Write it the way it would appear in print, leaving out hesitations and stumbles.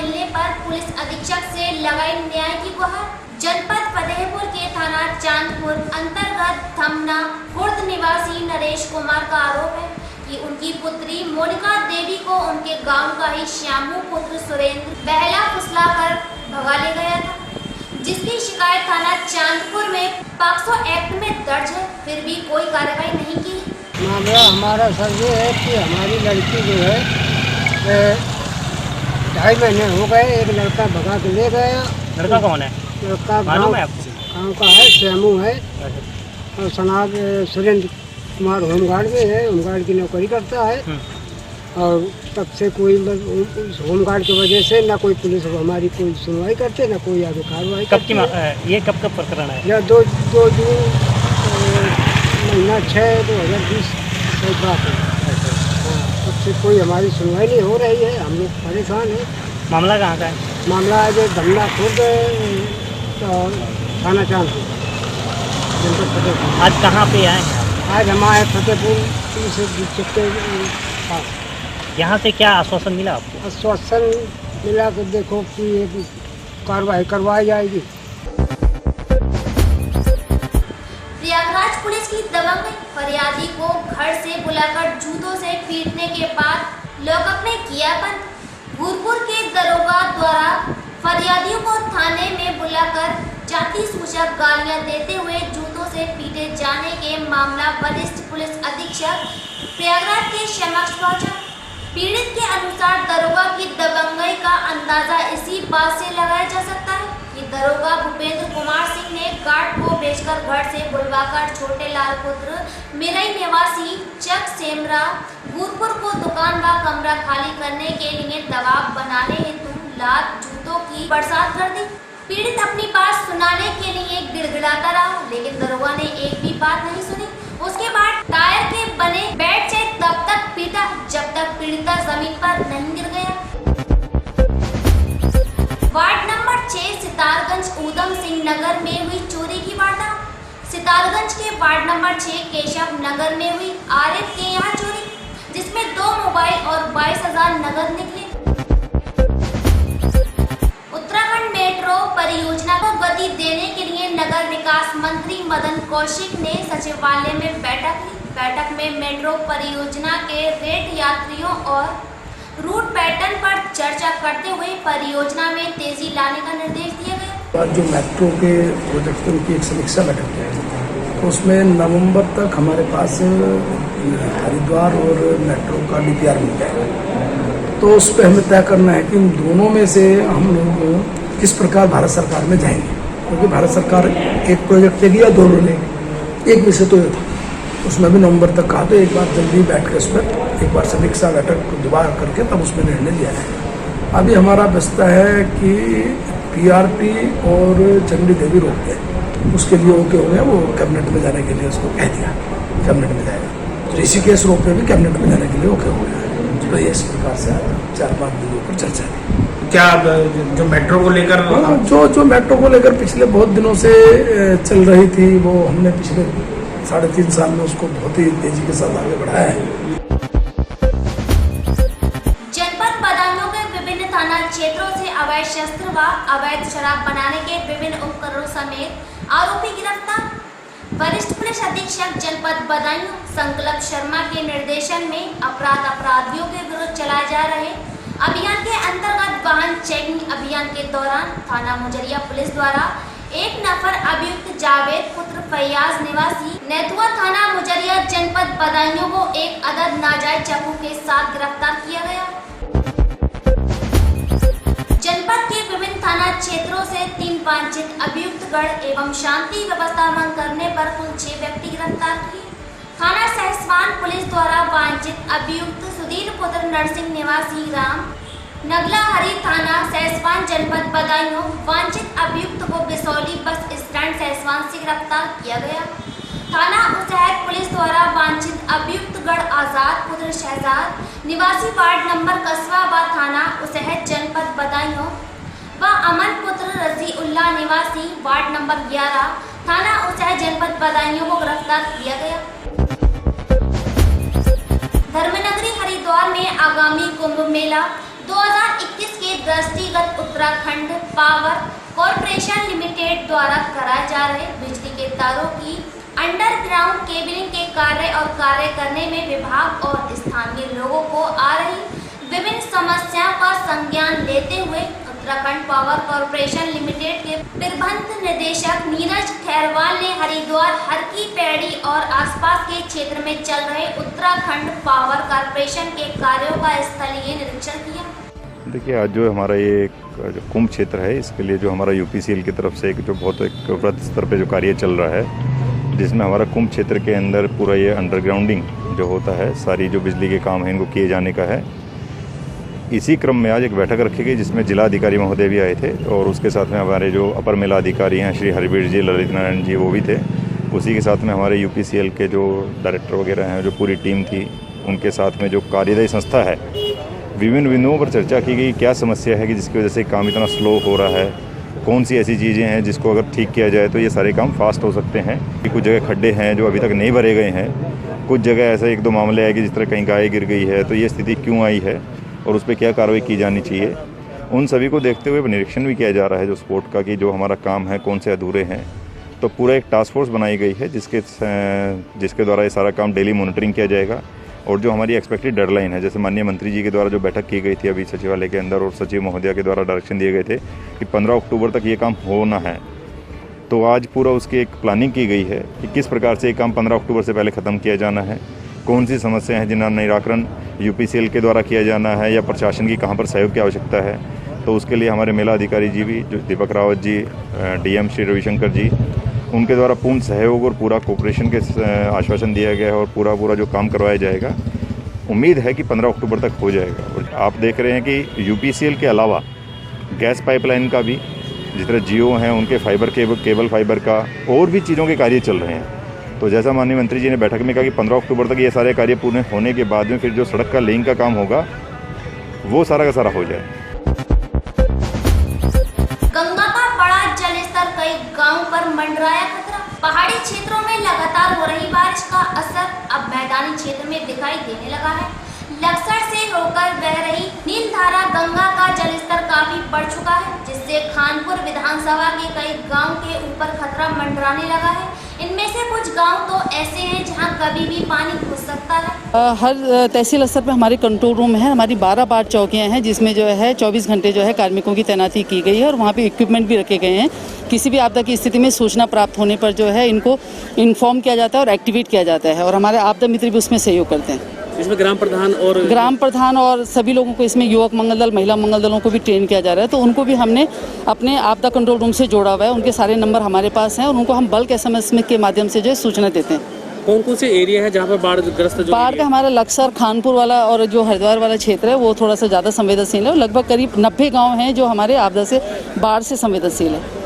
मिलने पर पुलिस अधीक्षक से लगाई न्याय की गुहार। जनपद फतेहपुर के थाना चांदपुर अंतर्गत थमना खुर्द निवासी नरेश कुमार का आरोप है कि उनकी पुत्री मोनिका देवी को उनके गांव का ही श्यामू पुत्र सुरेंद्र बहला फुसलाकर भगा ले गया था, जिसकी शिकायत थाना चांदपुर में पॉक्सो एक्ट में दर्ज है, फिर भी कोई कार्रवाई नहीं की। मामला हमारा सर ये है कि हमारी लड़की जो है 2.5 महीने हो गए, एक लड़का भगा के ले गया। लड़का कौन है? लड़का मालूम है आपको? गाँव का है, श्यामू है और सनाब सुरेंद्र कुमार होमगार्ड में है, होमगार्ड की नौकरी करता है। और तब से कोई होमगार्ड की वजह से ना कोई पुलिस हमारी कोई सुनवाई करते, ना कोई आगे कार्रवाई करते। ये कब प्रकरण है? यह 2 जून महीना 6 2020 कोई बात है। तब से कोई हमारी सुनवाई नहीं हो रही है, हम लोग परेशान हैं। मामला कहाँ का है? मामला है जो धमना खुर्द थाना चांदपुर जनपद फतेहपुर। आज कहाँ पे आए हैं? आज हम आए फतेहपुर से के पास। यहाँ से क्या आश्वासन मिला आपको? आश्वासन मिला कि देखो कि ये कार्रवाई करवाई जाएगी। प्रयागराज पुलिस की दबंगई, फरियादी को घर से बुलाकर जूतों से पीटने के बाद लॉकअप में किया बंद। भूरपुर के दरोगा द्वारा फरियादियों को थाने में बुलाकर जाति सूचक गालियां देते हुए जूतों से पीटे जाने के मामला वरिष्ठ पुलिस अधीक्षक प्रयागराज के समक्ष पहुंचा। पीड़ित के अनुसार दरोगा की दबंगई का अंदाजा इसी बात से लगाया जा सकता है कि दरोगा भूपेंद्र कुमार सिंह ने गार्ड को बेचकर घर से बुलवाकर छोटे लाल पुत्र मिरई निवासी चक सेमरा भूरपुर को दुकान व कमरा खाली करने के लिए दबाव बनाने हेतु लात जूतों की बरसात कर दी। पीड़ित अपनी बात सुनाने के लिए गिड़गिड़ाता रहा, लेकिन दरोगा ने एक भी बात नहीं सुनी। उसके बाद टायर के बने बेड से तब तक पीटा जब तक पीड़िता जमीन पर नहीं गिर गया। वार्ड नंबर 6 सितारगंज ऊधम सिंह नगर में हुई चोरी की वारदात। सितारगंज के वार्ड नंबर 6 केशव नगर में हुई आरिफ के यहाँ चोरी, जिसमें 2 मोबाइल और 22,000 नगद निकले। उत्तराखंड मेट्रो परियोजना को गति देने के लिए नगर विकास मंत्री मदन कौशिक ने सचिवालय में बैठक ली। बैठक में मेट्रो परियोजना के रेट, यात्रियों और रूट पैटर्न पर चर्चा करते हुए परियोजना में तेजी लाने का निर्देश दिया गया। जो मेट्रो के प्रोजेक्ट की एक समीक्षा बैठक है, तो उसमें नवंबर तक हमारे पास हरिद्वार और मेट्रो का DPR मिल जाएगा। तो उस पर हमें तय करना है कि इन दोनों में से हम लोग किस प्रकार भारत सरकार में जाएंगे, क्योंकि भारत सरकार एक प्रोजेक्ट ले लिया, 2 लेंगे। एक विषय तो ये था, उसमें भी नवंबर तक कहा, तो एक बार जल्दी बैठ कर उस पर एक बार समीक्षा बैठक दोबारा करके तब उसमें निर्णय लिया जाएगा। अभी हमारा बस्ता है कि PRP और चंडी देवी रोक गए, उसके लिए ओके हो गया, वो कैबिनेट में जाने के लिए उसको कह दिया, कैबिनेट में जाएगा। ऋषिकेश रोक पे भी कैबिनेट में जाने के लिए ओके हो गया। तो ये इस प्रकार से 4-5 बिंदुओं पर चर्चा है। क्या जो मेट्रो को लेकर जो मेट्रो को लेकर पिछले बहुत दिनों से चल रही थी, वो हमने पिछले 3.5 साल में उसको बहुत ही तेजी के साथ आगे बढ़ाया है। जनपद बदायूं के विभिन्न थाना क्षेत्रों से अवैध शस्त्र व अवैध शराब बनाने के विभिन्न उपकरणों समेत आरोपी गिरफ्तार। वरिष्ठ पुलिस अधीक्षक जनपद बदायूं संकल्प शर्मा के निर्देशन में अपराधियों के विरुद्ध चलाए जा रहे अभियान के अंतर्गत वाहन चेकिंग अभियान के दौरान थाना मुजरिया पुलिस द्वारा एक नफर अभियुक्त जावेद पुत्र फैयाज निवासी नेतुआ थाना मुजरिया जनपद बदायूं को एक अदद नाजायज चाकू के साथ गिरफ्तार किया गया। जनपद के विभिन्न थाना क्षेत्रों से 3 वांछित अभियुक्तगण एवं शांति व्यवस्था भंग करने पर कुल 6 व्यक्ति गिरफ्तार किए। थाना सहसवान पुलिस द्वारा वांछित अभियुक्त सुधीर पुत्र नरसिंह निवासी राम नगला हरी थाना सहसवान जनपद बदायूं वांछित अभियुक्त को बिसौली बस स्टैंड सहसवान से गिरफ्तार किया गया। थाना उसहद पुलिस द्वारा वांछित अभियुक्तगण आजाद पुत्र शहजाद निवासी वार्ड नंबर कस्बा व थाना उसहद जनपद बदायूं व अमन पुत्र रजी उल्लाह निवासी वार्ड नंबर 11 थाना उसहद जनपद बदायूं को गिरफ्तार किया गया। धर्मनगरी हरिद्वार में आगामी कुंभ मेला 2021 के दृष्टिगत उत्तराखंड पावर कॉरपोरेशन लिमिटेड द्वारा कराए जा रहे बिजली के तारों की अंडरग्राउंड केबलिंग के कार्य करने में विभाग और स्थानीय लोगों को आ रही विभिन्न समस्याओं का संज्ञान लेते हुए उत्तराखंड पावर कॉरपोरेशन लिमिटेड के प्रबंध निदेशक नीरज खैरवाल ने हरिद्वार, हर की पैड़ी और आसपास के क्षेत्र में चल रहे उत्तराखंड पावर कॉरपोरेशन के कार्यों का स्थलीय निरीक्षण किया। देखिए, आज जो हमारा ये जो कुंभ क्षेत्र है, इसके लिए जो हमारा यूपीसीएल की तरफ से एक वृहद स्तर पे जो कार्य चल रहा है, जिसमें हमारा कुंभ क्षेत्र के अंदर पूरा ये अंडरग्राउंडिंग जो होता है, सारी जो बिजली के काम हैं इनको किए जाने का है। इसी क्रम में आज एक बैठक रखी गई जिसमें जिलाधिकारी महोदय भी आए थे और उसके साथ में हमारे जो अपर मेला अधिकारी हैं श्री हरिवीर जी, ललित नारायण जी, वो भी थे। उसी के साथ में हमारे यूपीसीएल के जो डायरेक्टर वगैरह हैं, जो पूरी टीम थी, उनके साथ में जो कार्यदायी संस्था है, विभिन्न बिंदुओं पर चर्चा की गई। क्या समस्या है कि जिसकी वजह से काम इतना स्लो हो रहा है, कौन सी ऐसी चीज़ें हैं जिसको अगर ठीक किया जाए तो ये सारे काम फास्ट हो सकते हैं। कुछ जगह खड्डे हैं जो अभी तक नहीं भरे गए हैं, कुछ जगह ऐसा 1-2 मामले आए कि जिस तरह कहीं गाय गिर गई है, तो ये स्थिति क्यों आई है और उस पर क्या कार्रवाई की जानी चाहिए। उन सभी को देखते हुए निरीक्षण भी किया जा रहा है जो स्पोर्ट का, कि जो हमारा काम है कौन से अधूरे हैं। तो पूरा एक टास्क फोर्स बनाई गई है जिसके द्वारा ये सारा काम डेली मॉनिटरिंग किया जाएगा। और जो हमारी एक्सपेक्टेड डेडलाइन है, जैसे माननीय मंत्री जी के द्वारा जो बैठक की गई थी अभी सचिवालय के अंदर, और सचिव महोदया के द्वारा डायरेक्शन दिए गए थे कि 15 अक्टूबर तक ये काम होना है, तो आज पूरा उसकी एक प्लानिंग की गई है कि किस प्रकार से ये काम 15 अक्टूबर से पहले ख़त्म किया जाना है, कौन सी समस्या है जिनका निराकरण यूपीसीएल के द्वारा किया जाना है या प्रशासन की कहाँ पर सहयोग की आवश्यकता है। तो उसके लिए हमारे मेला अधिकारी जी भी, जो दीपक रावत जी, डीएम श्री रविशंकर जी, उनके द्वारा पूर्ण सहयोग और पूरा कोऑपरेशन के आश्वासन दिया गया है और पूरा जो काम करवाया जाएगा। उम्मीद है कि 15 अक्टूबर तक हो जाएगा। और आप देख रहे हैं कि यूपीसीएल के अलावा गैस पाइपलाइन का भी, जिस तरह जियो हैं उनके फाइबर केबल फाइबर का, और भी चीज़ों के कार्य चल रहे हैं। तो जैसा माननीय मंत्री जी ने बैठक में कहा कि 15 अक्टूबर तक ये सारे कार्य पूर्ण होने के बाद में फिर जो सड़क का लेइंग का काम होगा वो सारा का सारा हो जाए। गंगा का बड़ा जलस्तर कई गांवों पर मंडराया खतरा। पहाड़ी क्षेत्रों में लगातार हो रही बारिश का असर अब मैदानी क्षेत्र में दिखाई देने लगा है। लक्सर से होकर बह रही नीलधारा गंगा का जलस्तर काफी बढ़ चुका है, जिससे खानपुर विधानसभा के कई गांव के ऊपर खतरा मंडराने लगा है। इनमें से कुछ गांव तो ऐसे हैं जहां कभी भी पानी घुस सकता है। हर तहसील स्तर पर हमारे कंट्रोल रूम है, हमारी 12 बाट चौकियां हैं, जिसमें जो है 24 घंटे जो है कार्मिकों की तैनाती की गई है और वहाँ पे इक्विपमेंट भी रखे गए हैं। किसी भी आपदा की स्थिति में सूचना प्राप्त होने पर जो है इनको इन्फॉर्म किया जाता है और एक्टिवेट किया जाता है, और हमारे आपदा मित्र भी उसमें सहयोग करते हैं। इसमें ग्राम प्रधान और सभी लोगों को, इसमें युवक मंगल दल, महिला मंगल दलों को भी ट्रेन किया जा रहा है। तो उनको भी हमने अपने आपदा कंट्रोल रूम से जोड़ा हुआ है, उनके सारे नंबर हमारे पास हैं और उनको हम बल्क SMS के माध्यम से जो है सूचना देते हैं। कौन से एरिया है जहाँ पर बाढ़ का हमारा लक्सर, खानपुर वाला और जो हरिद्वार वाला क्षेत्र है वो थोड़ा सा ज़्यादा संवेदनशील है। लगभग करीब 90 गाँव हैं जो हमारे आपदा से, बाढ़ से संवेदनशील है।